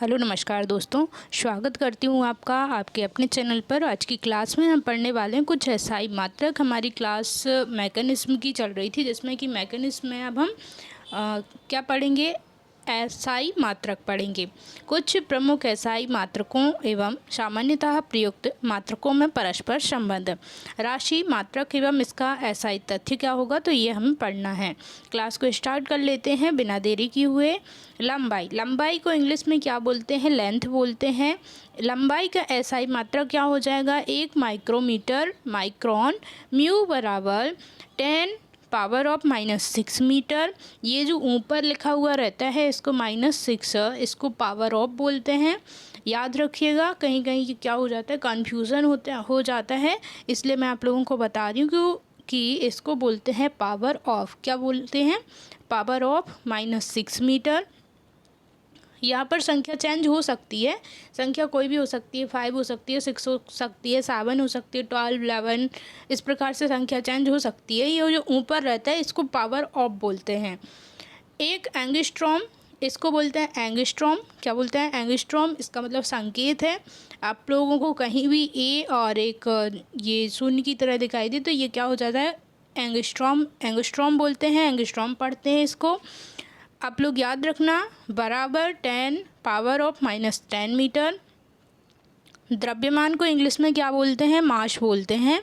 Hello नमस्कार दोस्तों, स्वागत करती हूँ आपका आपके अपने चैनल पर। आज की क्लास में हम पढ़ने वाले हैं कुछ एसआई मात्रक। हमारी क्लास मैकेनिज्म की चल रही थी, जिसमें कि मैकेनिज्म में अब हम क्या पढ़ेंगे, एसआई मात्रक पढ़ेंगे। कुछ प्रमुख एसआई मात्रकों एवं सामान्यतः प्रयुक्त मात्रकों में परस्पर संबंध, राशि मात्रक एवं इसका एसआई तथ्य क्या होगा, तो ये हमें पढ़ना है। क्लास को स्टार्ट कर लेते हैं बिना देरी किए हुए। लंबाई, लंबाई को इंग्लिश में क्या बोलते हैं, लेंथ बोलते हैं। लंबाई का एसआई मात्रक क्या हो जाएगा, 1 माइक्रोमीटर, माइक्रोन। म्यू बराबर 10⁻⁻6 मीटर। ये जो ऊपर लिखा हुआ रहता है इसको -6, इसको पावर ऑफ बोलते हैं। याद रखिएगा, कहीं कहीं क्या हो जाता है, कन्फ्यूज़न हो जाता है, इसलिए मैं आप लोगों को बता रही हूँ कि इसको बोलते हैं पावर ऑफ। क्या बोलते हैं, पावर ऑफ -6 मीटर। यहाँ पर संख्या चेंज हो सकती है, संख्या कोई भी हो सकती है, 5 हो सकती है, 6 हो सकती है, 7 हो सकती है, 12, 11, इस प्रकार से संख्या चेंज हो सकती है। ये जो ऊपर रहता है इसको पावर ऑफ बोलते हैं। एक एंगस्ट्रॉम, इसको बोलते हैं एंगस्ट्रॉम। क्या बोलते हैं, एंगस्ट्रॉम, इसका मतलब संकेत है। आप लोगों को कहीं भी ए और एक ये शून्य की तरह दिखाई दे तो ये क्या हो जाता है, एंगस्ट्रॉम। एंगस्ट्रॉम बोलते हैं, एंगस्ट्रॉम पढ़ते हैं इसको। आप लोग याद रखना, बराबर 10⁻⁻10 मीटर। द्रव्यमान को इंग्लिश में क्या बोलते हैं, मास बोलते हैं।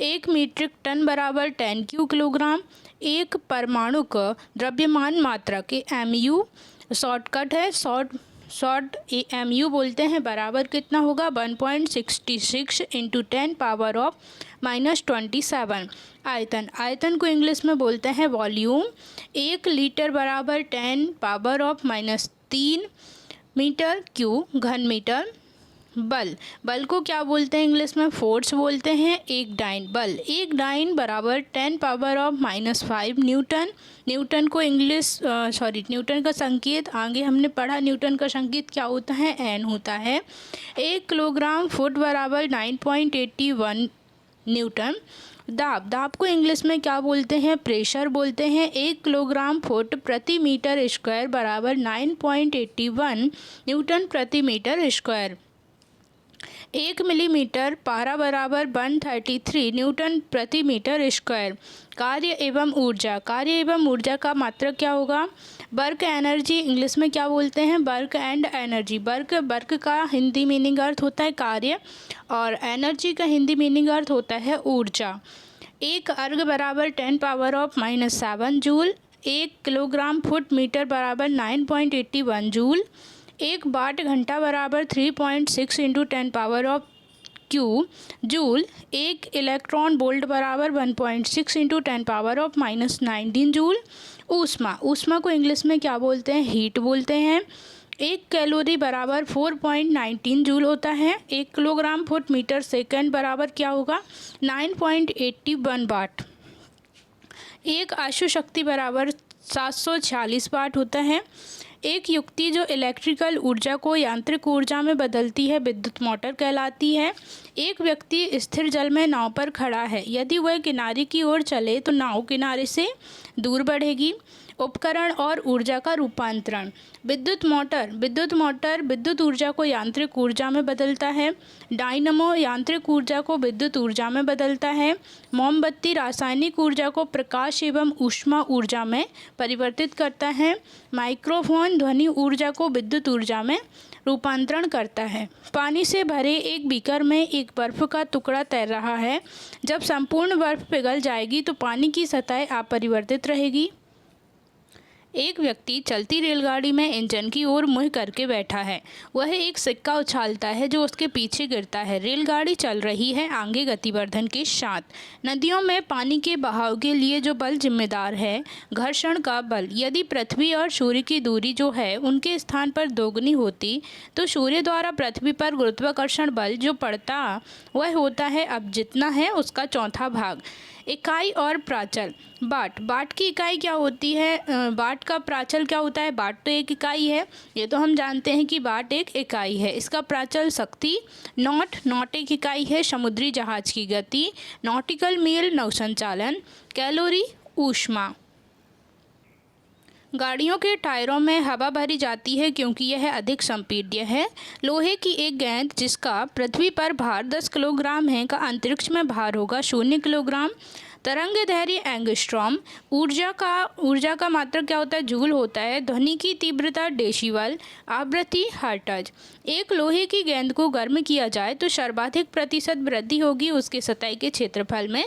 1 मीट्रिक टन बराबर 10 क्यू किलोग्राम। एक परमाणु का द्रव्यमान मात्रक MU शॉर्टकट है, शॉर्ट MU बोलते हैं, बराबर कितना होगा, 1.66 × 10⁻⁻27। आयतन, आयतन को इंग्लिश में बोलते हैं वॉल्यूम। 1 लीटर बराबर 10⁻⁻3 मीटर क्यू घन मीटर। बल, बल को क्या बोलते हैं, इंग्लिश में फोर्स बोलते हैं। एक डाइन, बल एक डाइन बराबर 10⁻⁵ न्यूटन। न्यूटन को न्यूटन का संकेत आगे हमने पढ़ा, न्यूटन का संकेत क्या होता है, N होता है। 1 किलोग्राम फुट बराबर 9.81 न्यूटन। दाब, दाब को इंग्लिश में क्या बोलते हैं, प्रेशर बोलते हैं। 1 किलोग्राम फुट प्रति मीटर स्क्वायर बराबर 9.81 न्यूटन प्रति मीटर स्क्वायर। 1 मिलीमीटर पारा बराबर 133 न्यूटन प्रति मीटर स्क्वायर। कार्य एवं ऊर्जा, कार्य एवं ऊर्जा का मात्रक क्या होगा, वर्क एनर्जी, इंग्लिश में क्या बोलते हैं, वर्क एंड एनर्जी। वर्क का हिंदी मीनिंग अर्थ होता है कार्य और एनर्जी का हिंदी मीनिंग अर्थ होता है ऊर्जा। 1 अर्ग बराबर 10⁻⁻7 जूल। 1 किलोग्राम फुट मीटर बराबर 9.81 जूल। 1 वाट घंटा बराबर 3.6 × 10⁻³ जूल। 1 इलेक्ट्रॉन वोल्ट बराबर 1.6 × 10⁻⁻19 जूल। ऊष्मा, ऊष्मा को इंग्लिश में क्या बोलते हैं, हीट बोलते हैं। 1 कैलोरी बराबर 4.19 जूल होता है। 1 किलोग्राम फुट मीटर सेकंड बराबर क्या होगा, 9.81 वाट। 1 आशु शक्ति बराबर 746 वाट होता है। एक युक्ति जो इलेक्ट्रिकल ऊर्जा को यांत्रिक ऊर्जा में बदलती है विद्युत मोटर कहलाती है। एक व्यक्ति स्थिर जल में नाव पर खड़ा है, यदि वह किनारे की ओर चले तो नाव किनारे से दूर बढ़ेगी। उपकरण और ऊर्जा का रूपांतरण, विद्युत मोटर, विद्युत ऊर्जा को यांत्रिक ऊर्जा में बदलता है। डायनमो यांत्रिक ऊर्जा को विद्युत ऊर्जा में बदलता है। मोमबत्ती रासायनिक ऊर्जा को प्रकाश एवं ऊष्मा ऊर्जा में परिवर्तित करता है। माइक्रोफोन ध्वनि ऊर्जा को विद्युत ऊर्जा में रूपांतरण करता है। पानी से भरे एक बीकर में एक बर्फ का टुकड़ा तैर रहा है। जब संपूर्ण बर्फ पिघल जाएगी तो पानी की सतह अपरिवर्तित रहेगी। एक व्यक्ति चलती रेलगाड़ी में इंजन की ओर मुँह करके बैठा है। वह एक सिक्का उछालता है जो उसके पीछे गिरता है। रेलगाड़ी चल रही है आगे गतिवर्धन के साथ। नदियों में पानी के बहाव के लिए जो बल जिम्मेदार है, घर्षण का बल, यदि पृथ्वी और सूर्य की दूरी जो है उनके स्थान पर दोगुनी होती तो सूर्य द्वारा पृथ्वी पर गुरुत्वाकर्षण बल जो पड़ता वह होता है अब जितना है उसका चौथा भाग। इकाई और प्राचल, वाट, वाट की इकाई क्या होती है, वाट का प्राचल क्या होता है, वाट तो एक इकाई है, ये तो हम जानते हैं कि वाट एक इकाई है। इसका प्राचल शक्ति, नॉट, नॉट एक इकाई है समुद्री जहाज की गति। नॉटिकल मील नौसंचालन। कैलोरी ऊष्मा। गाड़ियों के टायरों में हवा भरी जाती है क्योंकि यह अधिक संपीड्य है। लोहे की एक गेंद जिसका पृथ्वी पर भार 10 किलोग्राम है का अंतरिक्ष में भार होगा 0 किलोग्राम। तरंगदैर्घ्य एंगस्ट्रॉम। ऊर्जा का मात्रक क्या होता है? जूल होता है। ध्वनि की तीव्रता डेसिबल। आवृत्ति हर्ट्ज। एक लोहे की गेंद को गर्म किया जाए तो सर्वाधिक प्रतिशत वृद्धि होगी उसके सतह के क्षेत्रफल में।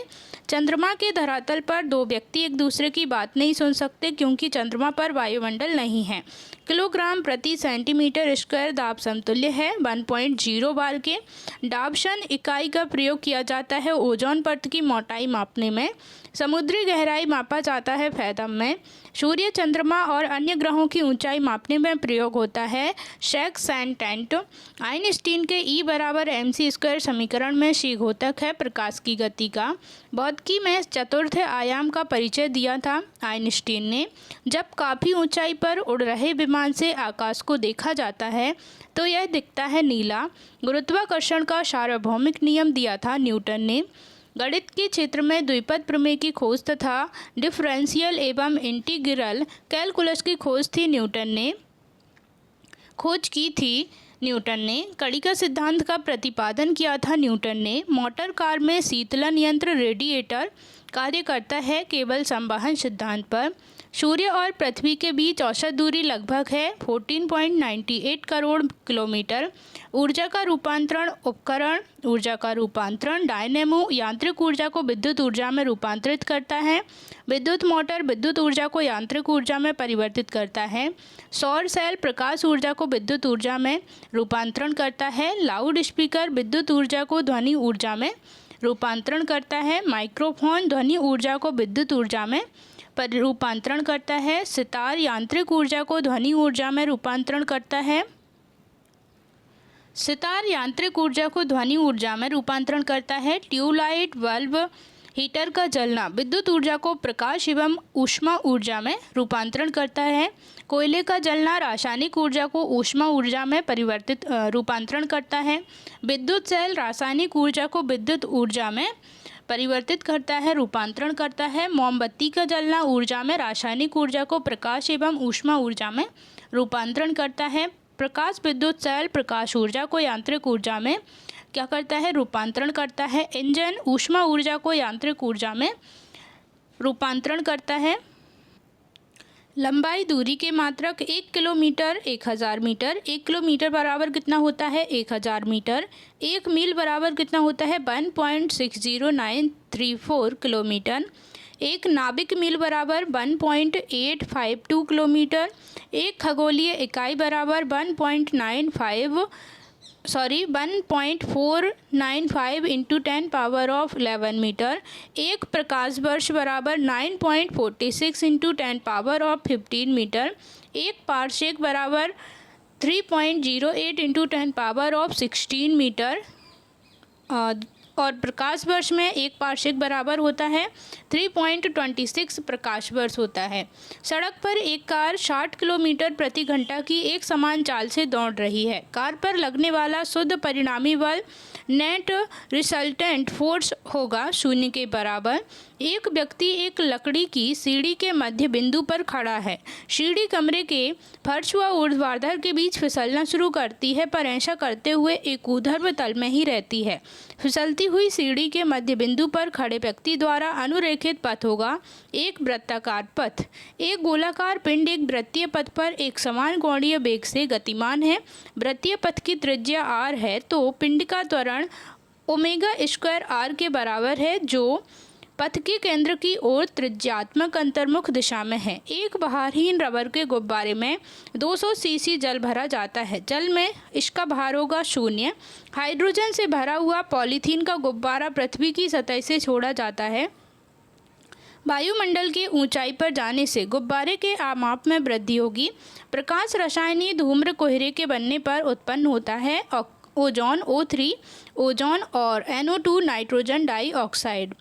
चंद्रमा के धरातल पर दो व्यक्ति एक दूसरे की बात नहीं सुन सकते क्योंकि चंद्रमा पर वायुमंडल नहीं है। किलोग्राम प्रति सेंटीमीटर स्क्वायर दाब समतुल्य है 1.0 बार के। डाबशन इकाई का प्रयोग किया जाता है ओजोन परत की मोटाई मापने में। समुद्री गहराई मापा जाता है फैथम में। सूर्य, चंद्रमा और अन्य ग्रहों की ऊंचाई मापने में प्रयोग होता है शेक-सैन-टेंट। आइंस्टीन के E बराबर mc² समीकरण में c घोतक है प्रकाश की गति का। भौतिकी में चतुर्थ आयाम का परिचय दिया था आइंस्टीन ने। जब काफ़ी ऊंचाई पर उड़ रहे विमान से आकाश को देखा जाता है तो यह दिखता है नीला। गुरुत्वाकर्षण का सार्वभौमिक नियम दिया था न्यूटन ने। गणित के क्षेत्र में द्विपद प्रमेय की खोज तथा डिफरेंशियल एवं इंटीग्रल कैलकुलस की खोज की थी न्यूटन ने। कड़ी का सिद्धांत का प्रतिपादन किया था न्यूटन ने। मोटर कार में शीतलन यंत्र रेडिएटर कार्य करता है केवल संवहन सिद्धांत पर। सूर्य और पृथ्वी के बीच औसत दूरी लगभग है 14.98 करोड़ किलोमीटर। ऊर्जा का रूपांतरण उपकरण ऊर्जा का रूपांतरण डायनेमो यांत्रिक ऊर्जा को विद्युत ऊर्जा में रूपांतरित करता है। विद्युत मोटर विद्युत ऊर्जा को यांत्रिक ऊर्जा में परिवर्तित करता है। सौर सेल प्रकाश ऊर्जा को विद्युत ऊर्जा में रूपांतरण करता है। लाउड स्पीकर विद्युत ऊर्जा को ध्वनि ऊर्जा में रूपांतरण करता है। माइक्रोफोन ध्वनि ऊर्जा को विद्युत ऊर्जा में रूपांतरण करता है। सितार यांत्रिक ऊर्जा को ध्वनि ऊर्जा में रूपांतरण करता है। ट्यूबलाइट बल्ब हीटर का जलना विद्युत ऊर्जा को प्रकाश एवं ऊष्मा ऊर्जा में रूपांतरण करता है। कोयले का जलना रासायनिक ऊर्जा को ऊष्मा ऊर्जा में रूपांतरण करता है। विद्युत सेल रासायनिक ऊर्जा को विद्युत ऊर्जा में परिवर्तित करता है, रूपांतरण करता है। मोमबत्ती का जलना ऊर्जा में रासायनिक ऊर्जा को प्रकाश एवं ऊष्मा ऊर्जा में रूपांतरण करता है। प्रकाश विद्युत सेल प्रकाश ऊर्जा को यांत्रिक ऊर्जा में क्या करता है? रूपांतरण करता है। इंजन ऊष्मा ऊर्जा को यांत्रिक ऊर्जा में रूपांतरण करता है। लंबाई दूरी के मात्रक 1 किलोमीटर 1000 मीटर। 1 किलोमीटर बराबर कितना होता है? 1000 मीटर। 1 मील बराबर कितना होता है? 1.60934 किलोमीटर। 1 नाभिक मील बराबर 1.852 किलोमीटर। 1 खगोलीय इकाई बराबर 1.495 इंटू 10⁻11 मीटर। 1 प्रकाश वर्ष बराबर 9.46 इंटू 10⁻15 मीटर। 1 पारसेक बराबर 3.08 इंटू 10⁻16 मीटर। और प्रकाश वर्ष में 1 पारसेक बराबर होता है 3.26 प्रकाश वर्ष होता है। सड़क पर एक कार 60 किलोमीटर प्रति घंटा की एक समान चाल से दौड़ रही है। कार पर लगने वाला शुद्ध परिणामी बल नेट रिजल्टेंट फोर्स होगा 0 के बराबर। एक व्यक्ति एक लकड़ी की सीढ़ी के मध्य बिंदु पर खड़ा है। सीढ़ी कमरे के फर्श व ऊर्ध्वाधर के बीच फिसलना शुरू करती है पर ऐसा करते हुए एक ऊर्ध्व तल में ही रहती है। फिसलती हुई सीढ़ी के मध्य बिंदु पर खड़े व्यक्ति द्वारा अनुरेखित पथ होगा एक वृत्ताकार पथ। एक गोलाकार पिंड एक वृत्तीय पथ पर एक समान कोणीय वेग से गतिमान है। वृत्तीय पथ की त्रिज्या r है तो पिंड का त्वरण ω² r के बराबर है जो पथ के केंद्र की ओर त्रिज्यात्मक अंतर्मुख दिशा में है। एक बहारहीन रबर के गुब्बारे में 200 सीसी जल भरा जाता है। जल में इसका भार होगा 0। हाइड्रोजन से भरा हुआ पॉलीथीन का गुब्बारा पृथ्वी की सतह से छोड़ा जाता है। वायुमंडल की ऊंचाई पर जाने से गुब्बारे के आमाप में वृद्धि होगी। प्रकाश रसायनी धूम्र कोहरे के बनने पर उत्पन्न होता है। ओजोन O3 ओजोन और NO2 नाइट्रोजन डाइऑक्साइड।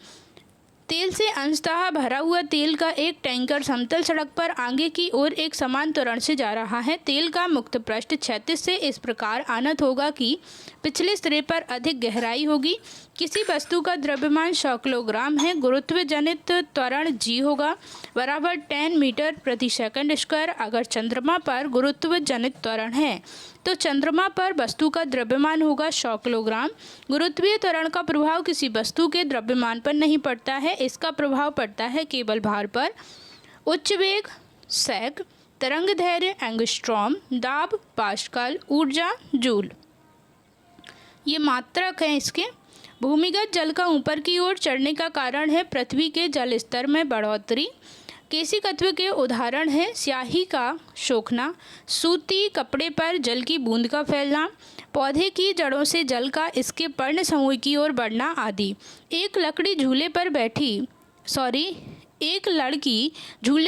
तेल से अंशतः भरा हुआ तेल का एक टैंकर समतल सड़क पर आगे की ओर एक समान त्वरण से जा रहा है। तेल का मुक्त पृष्ठ क्षैतिज से इस प्रकार आनत होगा कि पिछले सिरे पर अधिक गहराई होगी। किसी वस्तु का द्रव्यमान 100 किलोग्राम है, गुरुत्व जनित त्वरण g होगा बराबर 10 मीटर प्रति सेकंड स्क्वायर। अगर चंद्रमा पर गुरुत्व जनित त्वरण है तो चंद्रमा पर वस्तु का द्रव्यमान होगा 100 किलोग्राम। गुरुत्वीय त्वरण का प्रभाव किसी वस्तु के द्रव्यमान पर नहीं पड़ता है, इसका प्रभाव पड़ता है केवल भार पर। उच्च वेग सेक, तरंग दैर्घ्य एंगस्ट्रॉम, दाब पास्कल, ऊर्जा जूल। ये मात्रक हैं इसके। भूमिगत जल का ऊपर की ओर चढ़ने का कारण है पृथ्वी के जल स्तर में बढ़ोतरी। केशिकत्व के उदाहरण हैं स्याही का सोखना, सूती कपड़े पर जल की बूंद का फैलना, पौधे की जड़ों से जल का इसके पर्ण समूह की ओर बढ़ना आदि। एक लड़की झूले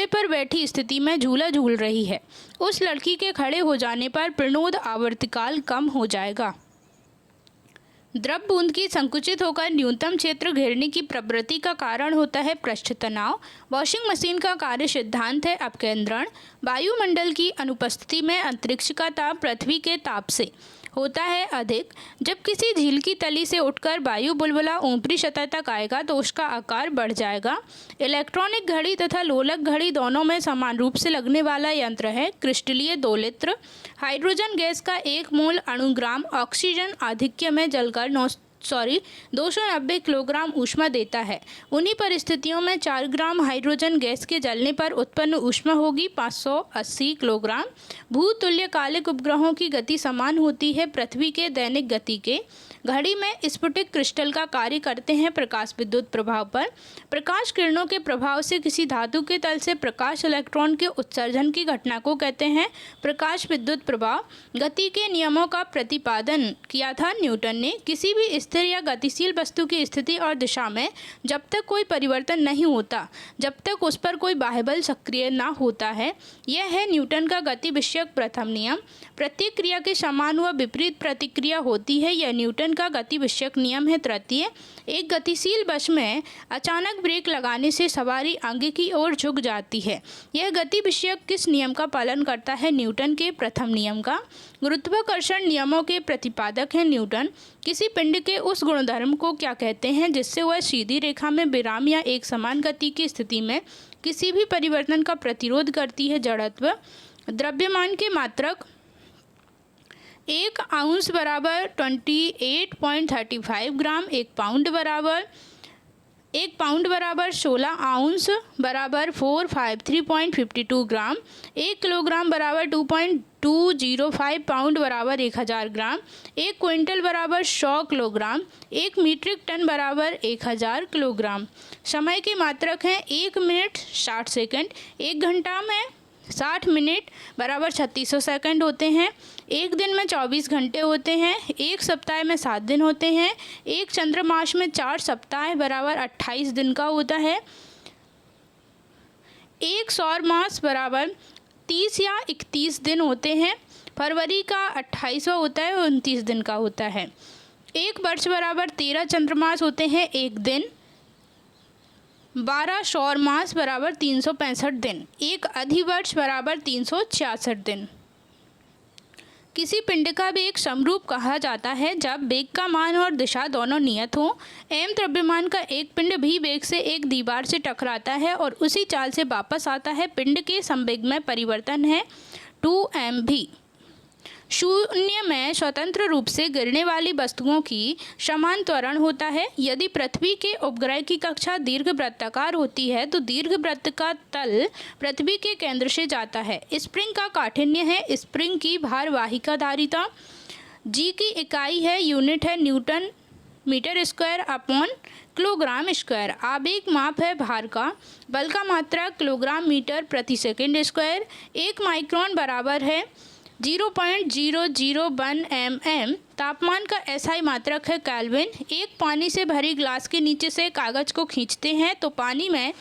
पर बैठी स्थिति में झूला झूल रही है। उस लड़की के खड़े हो जाने पर प्रणोद आवर्तकाल कम हो जाएगा। द्रव बूंद की संकुचित होकर न्यूनतम क्षेत्र घेरने की प्रवृत्ति का कारण होता है पृष्ठ तनाव। वॉशिंग मशीन का कार्य सिद्धांत है अपकेंद्रण। वायुमंडल की अनुपस्थिति में अंतरिक्ष का ताप पृथ्वी के ताप से होता है अधिक। जब किसी झील की तली से उठकर वायु बुलबुला ऊपरी सतह तक आएगा तो उसका आकार बढ़ जाएगा। इलेक्ट्रॉनिक घड़ी तथा लोलक घड़ी दोनों में समान रूप से लगने वाला यंत्र है क्रिस्टलीय दोलित्र। हाइड्रोजन गैस का 1 मोल अणुग्राम ऑक्सीजन आधिक्य में जलकर 290 किलोग्राम ऊष्मा देता है। उन्हीं परिस्थितियों में 4 ग्राम हाइड्रोजन गैस के जलने पर उत्पन्न ऊष्मा होगी 580 किलोग्राम। भूतुल्यकालिक उपग्रहों की गति समान होती है पृथ्वी के दैनिक गति के। घड़ी में स्फटिक क्रिस्टल का कार्य करते हैं प्रकाश विद्युत प्रभाव पर। प्रकाश किरणों के प्रभाव से किसी धातु के तल से प्रकाश इलेक्ट्रॉन के उत्सर्जन की घटना को कहते हैं प्रकाश विद्युत प्रभाव। गति के नियमों का प्रतिपादन किया था न्यूटन ने। किसी भी स्थिर या गतिशील वस्तु की स्थिति और दिशा में जब तक कोई परिवर्तन नहीं होता, जब तक उस पर कोई बाह्य बल सक्रिय ना होता है। यह है न्यूटन का गति विषयक प्रथम नियम। प्रत्येक क्रिया के समान व विपरीत प्रतिक्रिया होती है, यह न्यूटन का गति विषयक नियम है तृतीय। एक गतिशील बस में अचानक ब्रेक लगाने से सवारी आगे की ओर झुक जाती है। यह गति विषयक किस नियम का पालन करता है? न्यूटन के प्रथम नियम का। गुरुत्वाकर्षण नियमों के प्रतिपादक है न्यूटन। किसी पिंड के उस गुणधर्म को क्या कहते हैं जिससे वह सीधी रेखा में विराम या एक समान गति की स्थिति में किसी भी परिवर्तन का प्रतिरोध करती है? जड़त्व। द्रव्यमान के मात्रक। 1 आउंस बराबर 28.35 ग्राम। 1 पाउंड बराबर 16 आउंस बराबर 453.52 ग्राम। 1 किलोग्राम बराबर 2.205 पाउंड बराबर 1000 ग्राम। 1 क्विंटल बराबर 100 किलोग्राम। 1 मीट्रिक टन बराबर 1000 किलोग्राम। समय के मात्रक हैं 1 मिनट 60 सेकंड। 1 घंटा में 60 मिनट बराबर 3600 सेकंड होते हैं। 1 दिन में 24 घंटे होते हैं। 1 सप्ताह में 7 दिन होते हैं। 1 चंद्रमास में 4 सप्ताह बराबर 28 दिन का होता है। 1 सौर मास बराबर 30 या 31 दिन होते हैं। फरवरी का 28वां होता है, 29 दिन का होता है। 1 वर्ष बराबर 13 चंद्रमास होते हैं 1 दिन। 12 सौर मास बराबर 365 दिन। 1 अधिवर्ष बराबर 366 दिन। किसी पिंड का वेग समरूप कहा जाता है जब वेग का मान और दिशा दोनों नियत हों। m द्रव्यमान का एक पिंड भी वेग से एक दीवार से टकराता है और उसी चाल से वापस आता है। पिंड के संवेग में परिवर्तन है 2mv। शून्य में स्वतंत्र रूप से गिरने वाली वस्तुओं की समान त्वरण होता है। यदि पृथ्वी के उपग्रह की कक्षा दीर्घवृत्ताकार होती है तो दीर्घवृत्त का तल पृथ्वी के केंद्र से जाता है। स्प्रिंग का काठिन्य है स्प्रिंग की भारवाहिका धारिता। जी की इकाई है यूनिट है newton metre square upon kilogram square. आवेग माप है भार का। बल का मात्रा किलोग्राम मीटर प्रति सेकंड स्क्वायर। 1 माइक्रोन बराबर है 0.001 mm। तापमान का SI मात्रक है केल्विन। एक पानी से भरी ग्लास के नीचे से कागज को खींचते हैं तो पानी में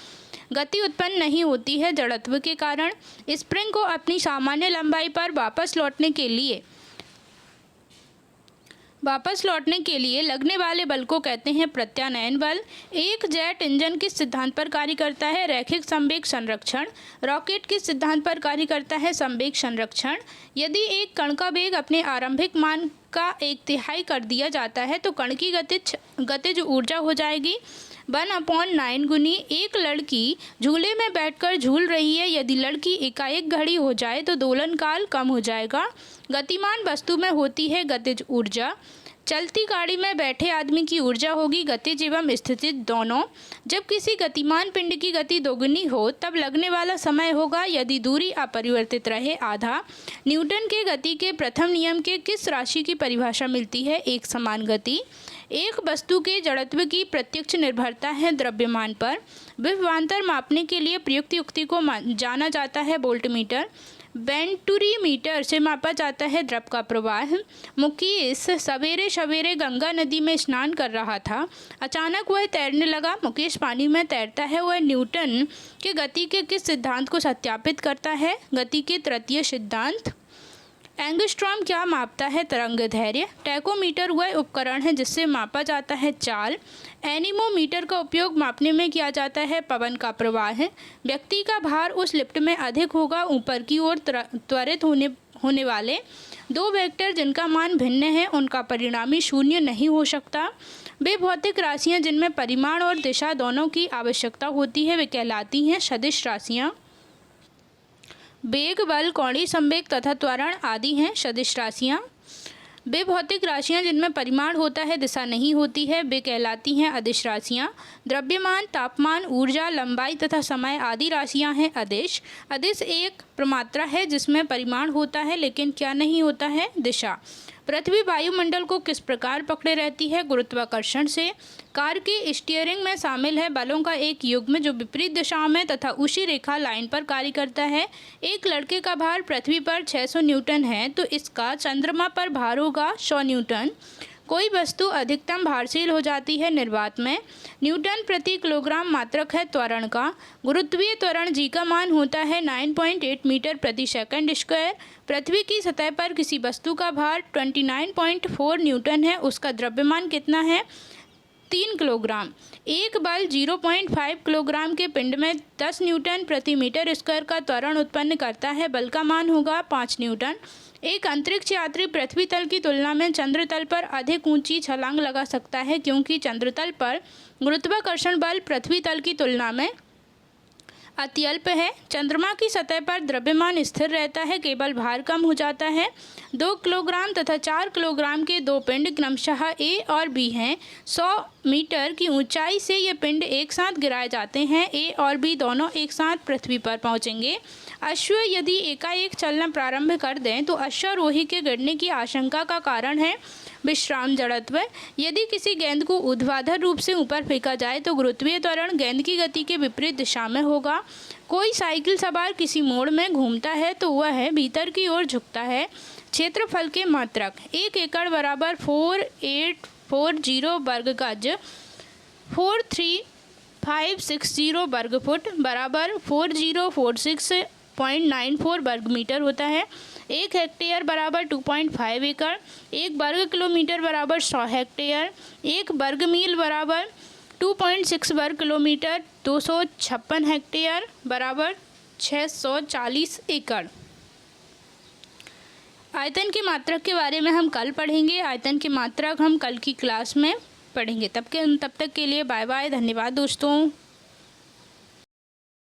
गति उत्पन्न नहीं होती है जड़त्व के कारण। स्प्रिंग को अपनी सामान्य लंबाई पर वापस लौटने के लिए वापस लौटने के लिए लगने वाले बल को कहते हैं प्रत्यानयन बल। एक जेट इंजन किस सिद्धांत पर कार्य करता है? रैखिक संवेग संरक्षण। रॉकेट किस सिद्धांत पर कार्य करता है? संवेग संरक्षण। यदि एक कण का वेग अपने आरंभिक मान का 1/3 कर दिया जाता है तो कण की गतिज ऊर्जा हो जाएगी 1/9 गुनी। एक लड़की झूले में बैठकर झूल रही है। यदि लड़की एकाएक खड़ी हो जाए तो दोलन काल कम हो जाएगा। गतिमान वस्तु में होती है गतिज ऊर्जा। चलती गाड़ी में बैठे आदमी की ऊर्जा होगी गतिज एवं स्थितिज दोनों। जब किसी गतिमान पिंड की गति दोगुनी हो तब लगने वाला समय होगा, यदि दूरी अपरिवर्तित रहे, आधा। न्यूटन के गति के प्रथम नियम के किस राशि की परिभाषा मिलती है? एक समान गति। एक वस्तु के जड़त्व की प्रत्यक्ष निर्भरता है द्रव्यमान पर। विभवांतर मापने के लिए प्रयुक्त युक्ति को जाना जाता है वोल्टमीटर। वेंटुरीमीटर से मापा जाता है द्रव का प्रवाह। मुकेश सवेरे सवेरे गंगा नदी में स्नान कर रहा था। अचानक वह तैरने लगा। मुकेश पानी में तैरता है। वह न्यूटन के गति के किस सिद्धांत को सत्यापित करता है? गति के तृतीय सिद्धांत। एंगस्ट्रॉम क्या मापता है? तरंग दैर्घ्य। टैकोमीटर वह उपकरण है जिससे मापा जाता है चाल। एनीमोमीटर का उपयोग मापने में किया जाता है पवन का प्रवाह। व्यक्ति का भार उस लिफ्ट में अधिक होगा ऊपर की ओर त्वरित होने वाले दो वेक्टर जिनका मान भिन्न है उनका परिणामी शून्य नहीं हो सकता। वे भौतिक राशियाँ जिनमें परिमाण और दिशा दोनों की आवश्यकता होती है वे कहलाती हैं सदिश राशियाँ। वेग, बल, कोणीय संवेग तथा त्वरण आदि हैं सदिश राशियाँ। वे भौतिक राशियाँ जिनमें परिमाण होता है दिशा नहीं होती है वे कहलाती हैं अदिश राशियाँ। द्रव्यमान, तापमान, ऊर्जा, लंबाई तथा समय आदि राशियाँ हैं अदिश। अदिश एक प्रमात्रा है जिसमें परिमाण होता है लेकिन क्या नहीं होता है? दिशा। पृथ्वी वायुमंडल को किस प्रकार पकड़े रहती है? गुरुत्वाकर्षण से। कार की स्टीयरिंग में शामिल है बलों का एक युग्म जो विपरीत दिशाओं में तथा उसी रेखा लाइन पर कार्य करता है। एक लड़के का भार पृथ्वी पर 600 न्यूटन है तो इसका चंद्रमा पर भार होगा 100 न्यूटन। कोई वस्तु अधिकतम भारशील हो जाती है निर्वात में। न्यूटन प्रति किलोग्राम मात्रक है त्वरण का। गुरुत्वीय त्वरण जी का मान होता है 9.8 मीटर प्रति सेकंड स्क्वायर। पृथ्वी की सतह पर किसी वस्तु का भार 29.4 न्यूटन है, उसका द्रव्यमान कितना है? 3 किलोग्राम। एक बल 0.5 किलोग्राम के पिंड में 10 न्यूटन प्रति मीटर स्क्वायर का त्वरण उत्पन्न करता है। बल का मान होगा 5 न्यूटन। एक अंतरिक्ष यात्री पृथ्वी तल की तुलना में चंद्र तल पर अधिक ऊंची छलांग लगा सकता है क्योंकि चंद्र तल पर गुरुत्वाकर्षण बल पृथ्वी तल की तुलना में अत्यल्प है। चंद्रमा की सतह पर द्रव्यमान स्थिर रहता है, केवल भार कम हो जाता है। 2 किलोग्राम तथा 4 किलोग्राम के दो पिंड क्रमशः ए और बी हैं। 100 मीटर की ऊंचाई से ये पिंड एक साथ गिराए जाते हैं। ए और बी दोनों एक साथ पृथ्वी पर पहुंचेंगे। अश्व यदि एकाएक चलना प्रारंभ कर दें तो अश्वारोही के गिरने की आशंका का कारण है विश्राम जड़त्व। यदि किसी गेंद को ऊर्ध्वाधर रूप से ऊपर फेंका जाए तो गुरुत्वीय त्वरण गेंद की गति के विपरीत दिशा में होगा। कोई साइकिल सवार किसी मोड़ में घूमता है तो वह भीतर की ओर झुकता है। क्षेत्रफल के मात्रक। 1 एकड़ बराबर 4840 वर्ग गज 43560 वर्ग फुट बराबर 4046.94 वर्ग मीटर होता है। 1 हेक्टेयर बराबर 2.5 एकड़। 1 वर्ग किलोमीटर बराबर 100 हेक्टेयर। 1 वर्ग मील बराबर 2.6 वर्ग किलोमीटर। 256 हेक्टेयर बराबर 640 एकड़। आयतन की मात्रक के बारे में हम कल पढ़ेंगे। आयतन की मात्रक हम कल की क्लास में पढ़ेंगे। तब तक के लिए बाय बाय। धन्यवाद दोस्तों।